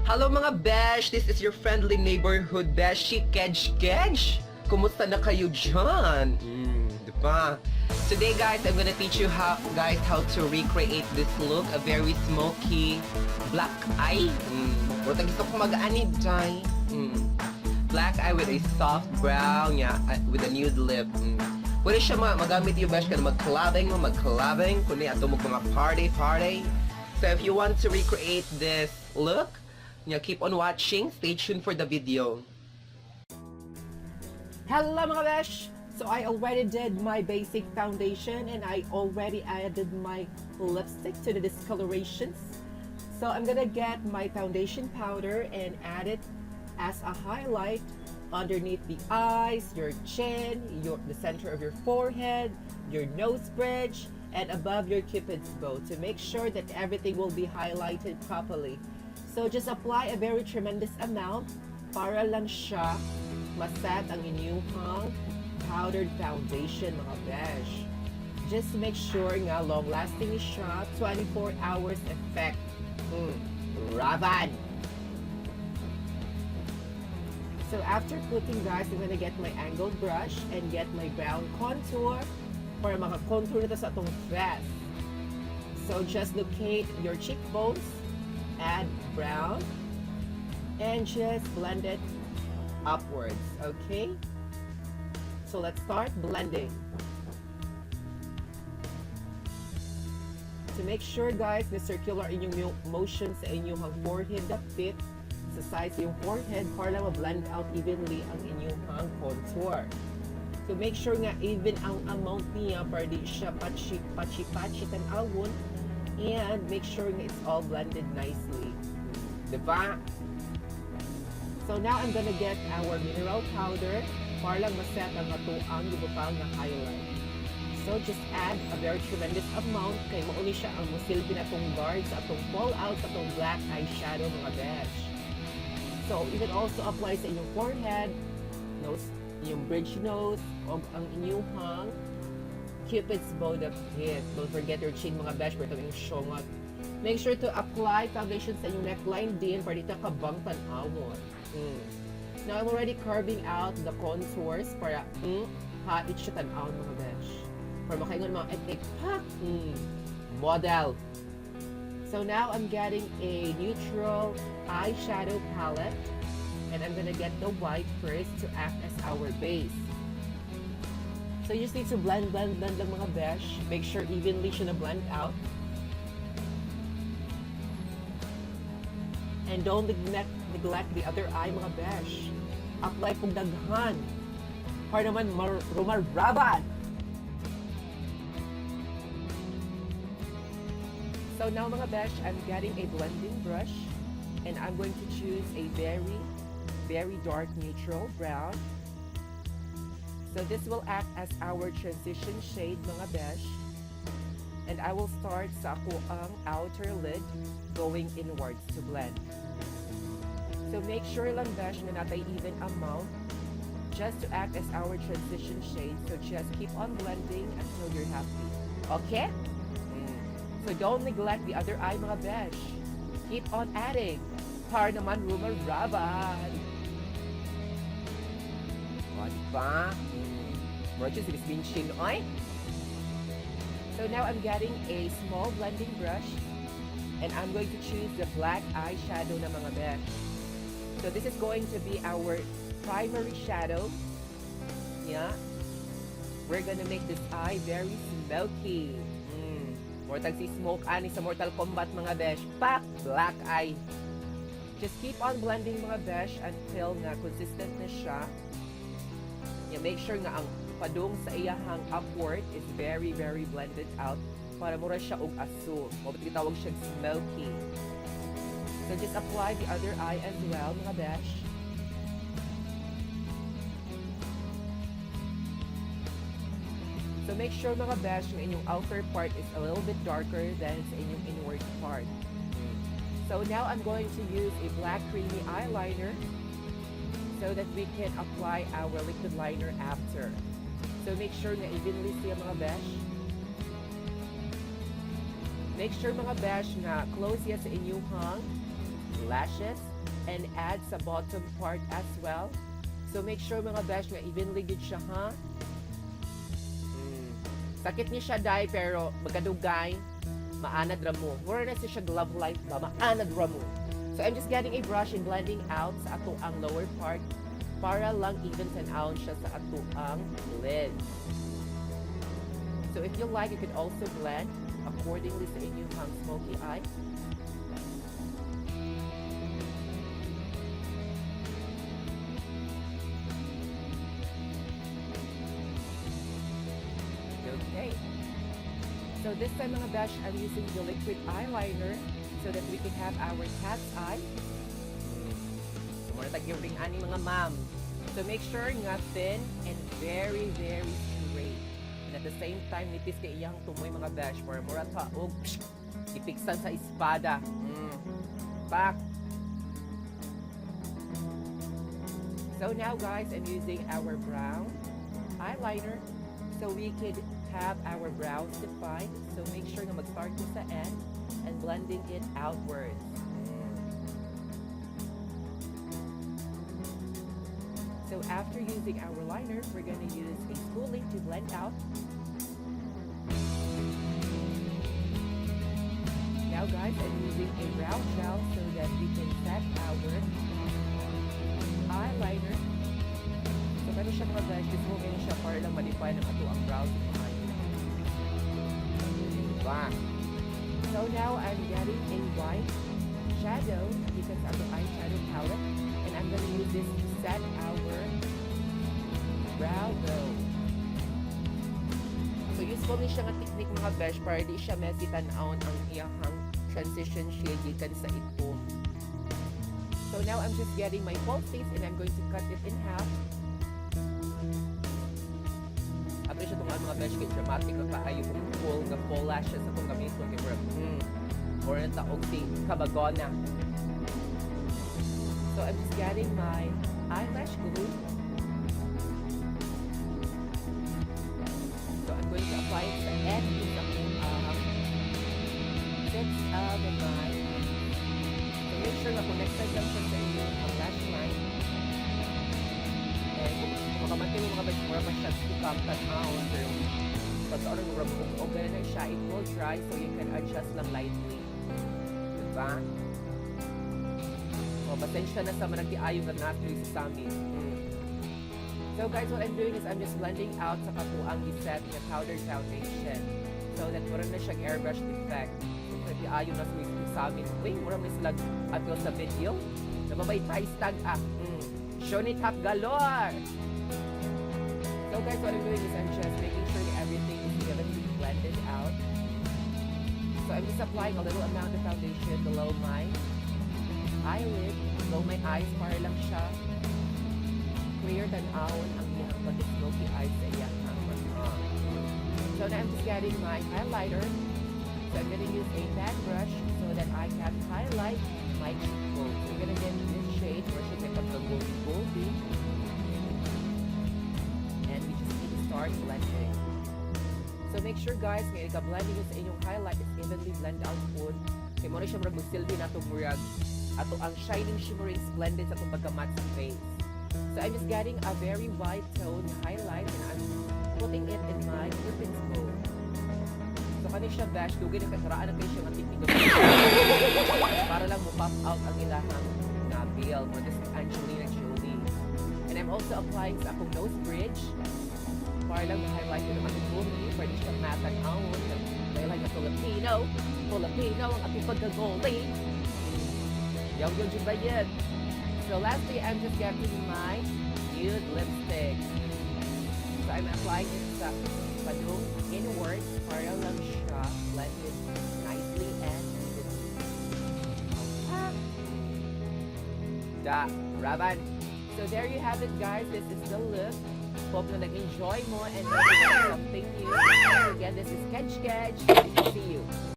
Hello mga besh! This is your friendly neighborhood beshi, Kedge. Kumusta na kayo dyan? Diba? Today guys, I'm gonna teach you how to recreate this look, a very smoky black eye. Pero gusto ko mag-anid dyan. Black eye with a soft brown, yeah, with a nude lip. Pwede siya magamit yung besh ka na mag-clubbing, kundi ato mo mga party. So if you want to recreate this look, yeah, keep on watching. Stay tuned for the video. Hello mga besh! So I already did my basic foundation and I already added my lipstick to the discolorations. So I'm gonna get my foundation powder and add it as a highlight underneath the eyes, your chin, the center of your forehead, your nose bridge, and above your cupid's bow to make sure that everything will be highlighted properly. So just apply a very tremendous amount para lang siya maset ang inyong powdered foundation mga besh. Just make sure nga long-lasting siya, 24 hours effect. Raban! So after putting guys, I'm gonna get my angled brush and get my brown contour para maka-contour nito sa atong face. So just locate your cheekbones, add brown, and just blend it upwards, okay? So let's start blending. To make sure guys, na circular inyong motion sa inyong forehead dapit, sa size yung forehead para lang ma-blend out evenly ang inyong contour. So make sure nga even ang amount niya para di siya patchy tanawon, and make sure nga it's all blended nicely. Diba? So now I'm gonna get our mineral powder para lang maset ang ang gubupang na highlight. So just add a very tremendous amount kay mauni siya ang musilbi na itong guard sa atong fallout sa atong black eyeshadow mga besh. So, you can also apply sa inyong forehead, nose, yung bridge nose, o ang inyong cupid's bow dapit. Don't forget your chin mga besh, pero yung syongot. Make sure to apply foundation sa inyong neckline din para dito kabang tanawon. Now, I'm already carving out the contours para hait siya tanawon mga besh. Para makaingon mga epic model. So now I'm getting a neutral eyeshadow palette and I'm gonna get the white first to act as our base. So you just need to blend lang mga besh. Make sure evenly siya na blend out. And don't neglect the other eye mga besh. Apply kung daghan. Para naman rumaraban. So now mga besh, I'm getting a blending brush and I'm going to choose a very dark neutral brown. So this will act as our transition shade mga besh. And I will start sa ang outer lid going inwards to blend. So make sure lang besh na natay even amount just to act as our transition shade. So just keep on blending until you're happy. Okay? So don't neglect the other eye mga besh. Keep on adding. Para naman rumaraban. O, diba? Roger, si Bisbinchin, oy? So now I'm getting a small blending brush and I'm going to choose the black eyeshadow na mga besh. So this is going to be our primary shadow. Yeah. We're gonna make this eye very smoky. Mortal si Smoke ani sa Mortal Kombat mga besh. Pak! Black eye. Just keep on blending mga besh until nga consistent na siya. Yeah, make sure nga ang padung sa iyahang upward is very blended out para mura siya og asul. O ba't gitawag siya smoky. So just apply the other eye as well mga besh. So make sure mga besh na inyong outer part is a little bit darker than sa inyong inward part. So now I'm going to use a black creamy eyeliner so that we can apply our liquid liner after. So make sure na evenly siya mga besh. Make sure mga besh na close yan sa inyong lashes and add sa bottom part as well. So make sure mga besh nga evenly good siya, ha? Sakit niya siya dai pero magkadugay, maanad ra mo. Mura na siya love life ba, maanad ra mo. So I'm just getting a brush and blending out sa ato ang lower part para lang even tan-awon siya sa ato ang lid. So if you like, you can also blend accordingly sa inyong smoky eye. Okay. So this time mga besh, I'm using the liquid eyeliner so that we can have our cat's eye. So muna tag-ring ani mga ma'am. So make sure nga thin and very, very straight. And at the same time, nipis kay iyang tumoy mga besh for mura taog ipiksan sa espada. Back. So now guys, I'm using our brown eyeliner so we could have our brows defined. So make sure na mag-start mo sa end and blending it outwards. So after using our liner, we're going to use a spoolie to blend out. Now guys, I'm using a brow gel so that we can set our eyeliner. So kano siya mga guys, this mo siya para lang ma-define ang ato ang brows ng mga diba? So now I'm getting a white shadow because of the eyeshadow palette, and I'm going to use this to set our brow bow. So useful ni siya nga technique mga besh para di siya messy tan-awon ang iyang transition shade gikan sa itom. So now I'm just getting my false face and I'm going to cut it in half. Ato siya itong mga besh kay dramatic na kaayo kung full lashes sa itong gamiton kay bro. Or na taog si kabagona. So I'm just getting my eyelash glue. So I'm going to apply it sa end with the tips of the eye. So make sure na connected lang siya sa inyong lash line. And kung makamantin yung mga besh, mura man siya sukam tan-awon. Pero pag sa orang rabong o gano'n na siya, it will dry so you can adjust lang lightly. Diba? O, pasensya na sa managtiayong na natuloy sa amin. So guys, what I'm doing is I'm just blending out sa katuang giset na powdered foundation so that mura na siyang airbrush effect. So, nagtiayong na sa amin. Uy, mura may slag ato sa video. Nababay price tag show it up galore! So guys, what I'm doing is I'm just making sure that everything is evenly blended out. So I'm just applying a little amount of foundation below my eyelid, below my eyes para lang siya clear tan-awon ang iyang pag-smoky eyes sa iyang So now I'm just getting my highlighter. So I'm gonna use a fan brush so that I can highlight my cheekbones. So I'm gonna get this shade where she pick up the goldie. And we just need to start blending. So make sure guys, ngayon ka-blending sa inyong highlight is evenly blend out food. Kaya mo na siya marag silbi na itong murag ato ang shining, shimmering, splendid sa itong pagkamat sa face. So I'm just getting a very white tone highlight and I'm putting it in my cupid's bow. So kanina siya bash, dugay na kasaraan na kayo siya ng technique para lang mo pop out ang ilahang nabil. Mo this is Angelina Jolie. And I'm also applying sa akong nose bridge para lang ma-highlight ko naman yung bumi, pwede siyang natag-awon. Dahil like na Filipino ang ating pagkagoli. Yung ba yun? So lastly, I'm just getting my nude lipstick. So I'm applying it sa padung inwards para lang siya blended nicely and evenly. Raban. So there you have it guys, this is the look. Hope na nag-enjoy mo and learn something new. Again, this is Sketch. See you.